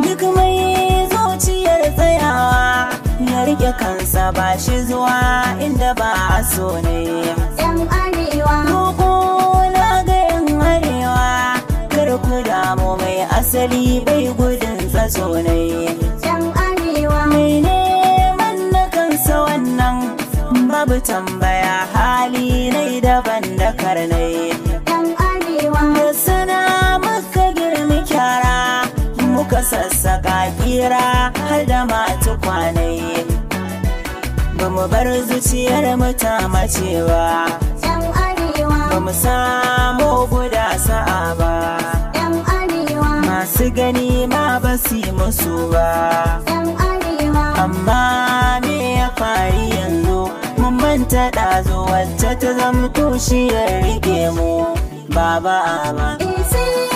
duk mai zuciyar tsayawa ya rike kansa ba shi zuwa inda ba a so ne. Yan arewa Roƙo na ga yan arewa, kar ku damu mai asali bai gudun tsatso ne. yan arewa Mai neman na kansa wannan babu tambaya, hali nai daban da karnai. yan arewa Da sana muka girmi kyara, muka sassaka kira har da matu kwanai. Ba mu bar zuciyar mu ta mace ba, yan arewa ba mu samu guda sa'a ba. yan arewa Masu gani ma ba su yi musu ba, yan arewa amma me ya faru yanzu? Mun manta ɗazo wacce ta zamto shi ya rike mu, baba ama. sai